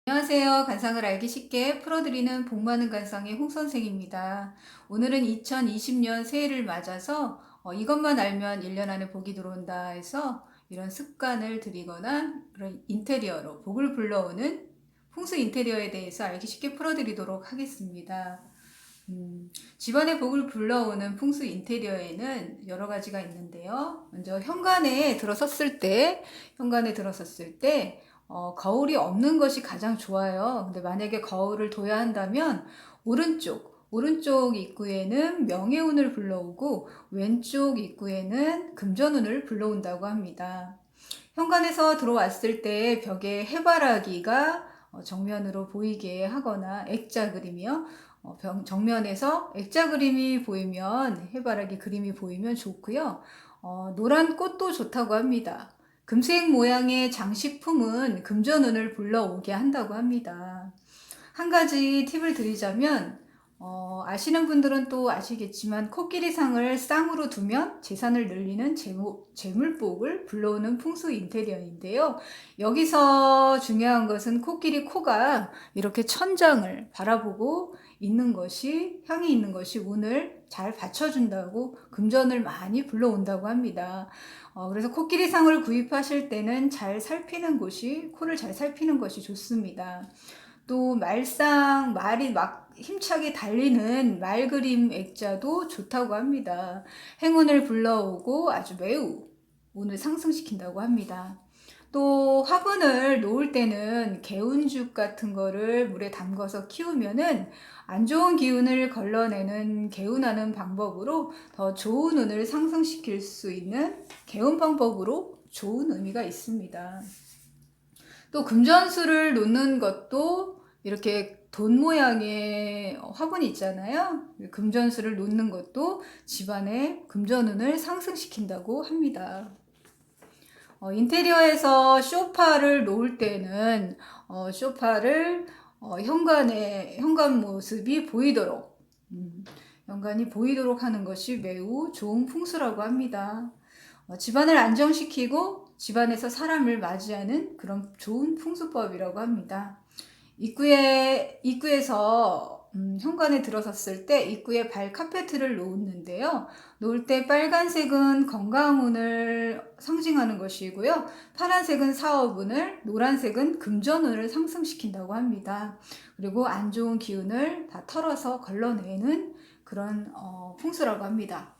안녕하세요. 관상을 알기 쉽게 풀어드리는 복 많은 관상의 홍 선생입니다. 오늘은 2020년 새해를 맞아서 이것만 알면 1년 안에 복이 들어온다 해서 이런 습관을 들이거나 그런 인테리어로 복을 불러오는 풍수 인테리어에 대해서 알기 쉽게 풀어드리도록 하겠습니다. 집안에 복을 불러오는 풍수 인테리어에는 여러 가지가 있는데요. 먼저 현관에 들어섰을 때 거울이 없는 것이 가장 좋아요. 근데 만약에 거울을 둬야 한다면 오른쪽 입구에는 명예운을 불러오고 왼쪽 입구에는 금전운을 불러온다고 합니다. 현관에서 들어왔을 때 벽에 해바라기가 정면으로 보이게 하거나 액자 그림이요. 정면에서 액자 그림이 보이면 해바라기 그림이 보이면 좋고요. 노란 꽃도 좋다고 합니다. 금색 모양의 장식품은 금전운을 불러오게 한다고 합니다. 한 가지 팁을 드리자면 아시는 분들은 또 아시겠지만 코끼리상을 쌍으로 두면 재산을 늘리는 재물복을 불러오는 풍수 인테리어인데요. 여기서 중요한 것은 코끼리 코가 이렇게 천장을 바라보고 있는 것이 향이 있는 것이 운을 잘 받쳐준다고 금전을 많이 불러온다고 합니다. 그래서 코끼리상을 구입하실 때는 코를 잘 살피는 것이 좋습니다. 또 말이 막 힘차게 달리는 말 그림 액자도 좋다고 합니다. 행운을 불러오고 아주 매우 운을 상승시킨다고 합니다. 또 화분을 놓을 때는 개운죽 같은 거를 물에 담가서 키우면은 안 좋은 기운을 걸러내는 개운하는 방법으로 더 좋은 운을 상승시킬 수 있는 개운 방법으로 좋은 의미가 있습니다. 또 금전수를 놓는 것도 이렇게 돈 모양의 화분이 있잖아요. 금전수를 놓는 것도 집안의 금전운을 상승시킨다고 합니다. 인테리어에서 소파를 놓을 때는 소파를 현관 모습이 보이도록 현관이 보이도록 하는 것이 매우 좋은 풍수라고 합니다. 집안을 안정시키고 집안에서 사람을 맞이하는 그런 좋은 풍수법이라고 합니다. 입구에서 현관에 들어섰을 때 입구에 발 카페트를 놓는데요. 놓을 때 빨간색은 건강운을 상징하는 것이고요. 파란색은 사업운을, 노란색은 금전운을 상승시킨다고 합니다. 그리고 안 좋은 기운을 다 털어서 걸러내는 그런 풍수라고 합니다.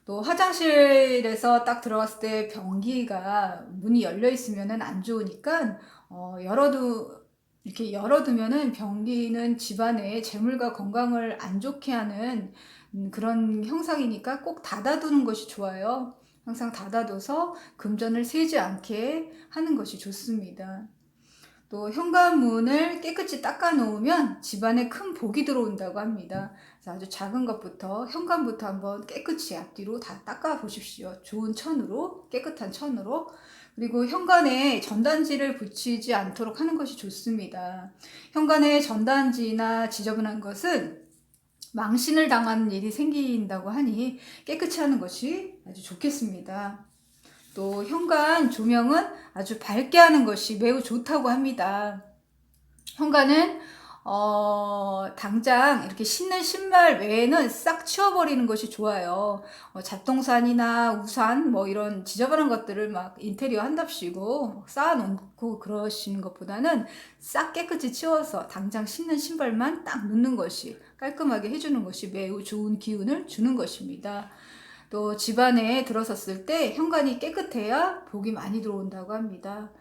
또 화장실에서 딱 들어갔을 때 변기가 문이 열려 있으면 안 좋으니까 이렇게 열어두면은 변기는 집안의 재물과 건강을 안 좋게 하는 그런 형상이니까 꼭 닫아두는 것이 좋아요. 항상 닫아둬서 금전을 새지 않게 하는 것이 좋습니다. 또 현관문을 깨끗이 닦아 놓으면 집안에 큰 복이 들어온다고 합니다. 그래서 아주 작은 것부터 현관부터 한번 깨끗이 앞뒤로 다 닦아 보십시오. 좋은 천으로, 깨끗한 천으로. 그리고 현관에 전단지를 붙이지 않도록 하는 것이 좋습니다. 현관에 전단지나 지저분한 것은 망신을 당하는 일이 생긴다고 하니 깨끗이 하는 것이 아주 좋겠습니다. 또 현관 조명은 아주 밝게 하는 것이 매우 좋다고 합니다. 현관은 당장 이렇게 신는 신발 외에는 싹 치워버리는 것이 좋아요. 잡동산이나 우산 뭐 이런 지저분한 것들을 막 인테리어 한답시고 쌓아놓고 그러시는 것보다는 싹 깨끗이 치워서 당장 신는 신발만 딱 놓는 것이 깔끔하게 해주는 것이 매우 좋은 기운을 주는 것입니다. 또 집안에 들어섰을 때 현관이 깨끗해야 복이 많이 들어온다고 합니다.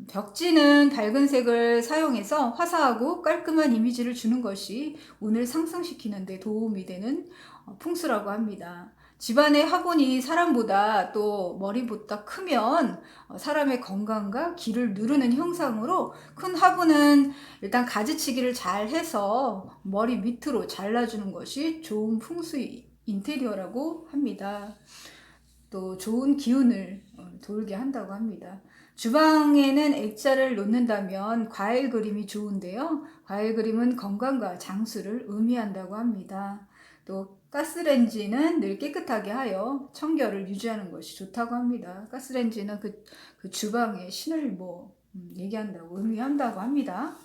벽지는 밝은 색을 사용해서 화사하고 깔끔한 이미지를 주는 것이 운을 상승시키는 데 도움이 되는 풍수라고 합니다. 집안의 화분이 사람보다 또 머리보다 크면 사람의 건강과 기를 누르는 형상으로 큰 화분은 일단 가지치기를 잘 해서 머리 밑으로 잘라주는 것이 좋은 풍수 인테리어라고 합니다. 또 좋은 기운을 돌게 한다고 합니다. 주방에는 액자를 놓는다면 과일 그림이 좋은데요. 과일 그림은 건강과 장수를 의미한다고 합니다. 또 가스레인지는 늘 깨끗하게 하여 청결을 유지하는 것이 좋다고 합니다. 가스레인지는 그 주방의 신을 얘기한다고 의미한다고 합니다.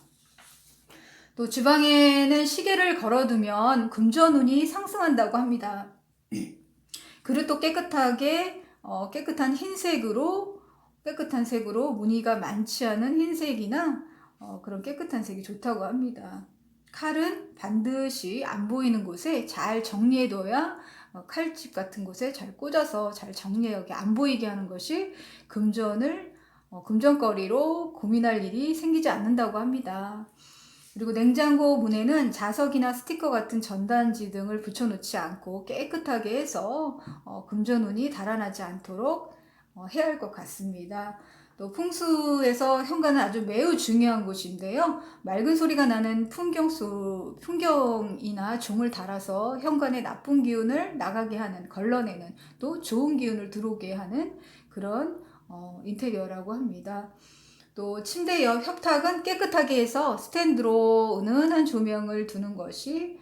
또 주방에는 시계를 걸어두면 금전운이 상승한다고 합니다. 그릇도 깨끗한 깨끗한 색으로 무늬가 많지 않은 흰색이나 그런 깨끗한 색이 좋다고 합니다. 칼은 반드시 안 보이는 곳에 잘 정리해둬야 칼집 같은 곳에 잘 꽂아서 잘 정리하게 안 보이게 하는 것이 금전거리로 고민할 일이 생기지 않는다고 합니다. 그리고 냉장고 문에는 자석이나 스티커 같은 전단지 등을 붙여놓지 않고 깨끗하게 해서 금전운이 달아나지 않도록 해야 할 것 같습니다. 또 풍수에서 현관은 아주 매우 중요한 곳인데요. 맑은 소리가 나는 풍경이나 종을 달아서 현관에 나쁜 기운을 나가게 하는, 걸러내는, 또 좋은 기운을 들어오게 하는 그런 인테리어라고 합니다. 또 침대 옆 협탁은 깨끗하게 해서 스탠드로 은은한 조명을 두는 것이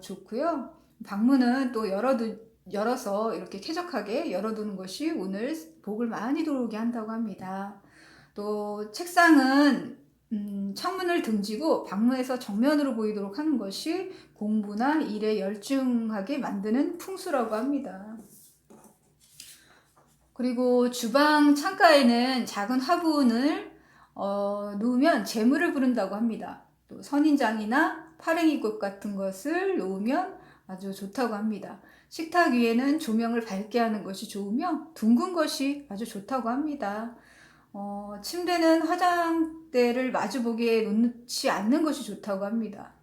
좋고요. 방문은 또 열어서 이렇게 쾌적하게 열어두는 것이 오늘 복을 많이 들어오게 한다고 합니다. 또 책상은 창문을 등지고 방문에서 정면으로 보이도록 하는 것이 공부나 일에 열중하게 만드는 풍수라고 합니다. 그리고 주방 창가에는 작은 화분을 놓으면 재물을 부른다고 합니다. 또 선인장이나 파랭이꽃 같은 것을 놓으면 아주 좋다고 합니다. 식탁 위에는 조명을 밝게 하는 것이 좋으며 둥근 것이 아주 좋다고 합니다. 침대는 화장대를 마주보게 놓지 않는 것이 좋다고 합니다.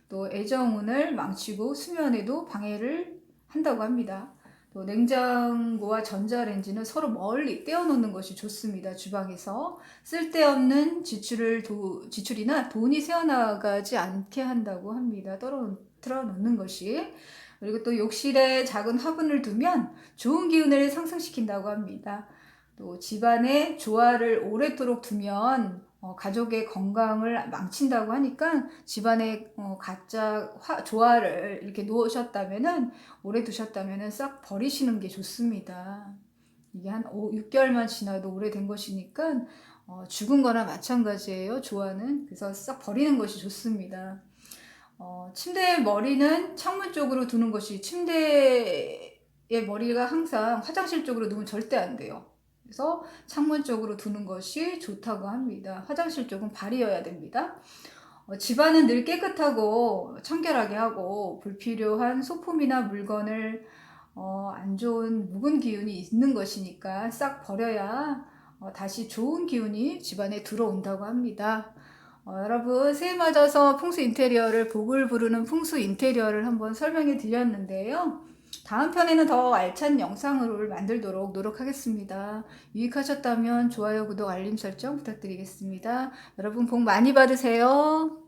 또 애정운을 망치고 수면에도 방해를 한다고 합니다. 또 냉장고와 전자레인지는 서로 멀리 떼어놓는 것이 좋습니다. 주방에서 쓸데없는 지출이나 돈이 새어나가지 않게 한다고 합니다. 틀어놓는 것이. 그리고 또 욕실에 작은 화분을 두면 좋은 기운을 상승시킨다고 합니다. 또 집안에 조화를 오래도록 두면 가족의 건강을 망친다고 하니까 집안에 가짜 조화를 이렇게 놓으셨다면은 오래 두셨다면은 싹 버리시는 게 좋습니다. 이게 한 6개월만 지나도 오래된 것이니까 죽은 거나 마찬가지예요. 조화는. 그래서 싹 버리는 것이 좋습니다. 침대의 머리는 창문 쪽으로 두는 것이, 침대의 머리가 항상 화장실 쪽으로 두면 절대 안 돼요. 그래서 창문 쪽으로 두는 것이 좋다고 합니다. 화장실 쪽은 발이어야 됩니다. 집안은 늘 깨끗하고 청결하게 하고 불필요한 소품이나 물건을 안 좋은 묵은 기운이 있는 것이니까 싹 버려야 다시 좋은 기운이 집안에 들어온다고 합니다. 여러분, 새해 맞아서 풍수 인테리어를, 복을 부르는 풍수 인테리어를 한번 설명해 드렸는데요. 다음 편에는 더 알찬 영상을 만들도록 노력하겠습니다. 유익하셨다면 좋아요, 구독, 알림 설정 부탁드리겠습니다. 여러분 복 많이 받으세요.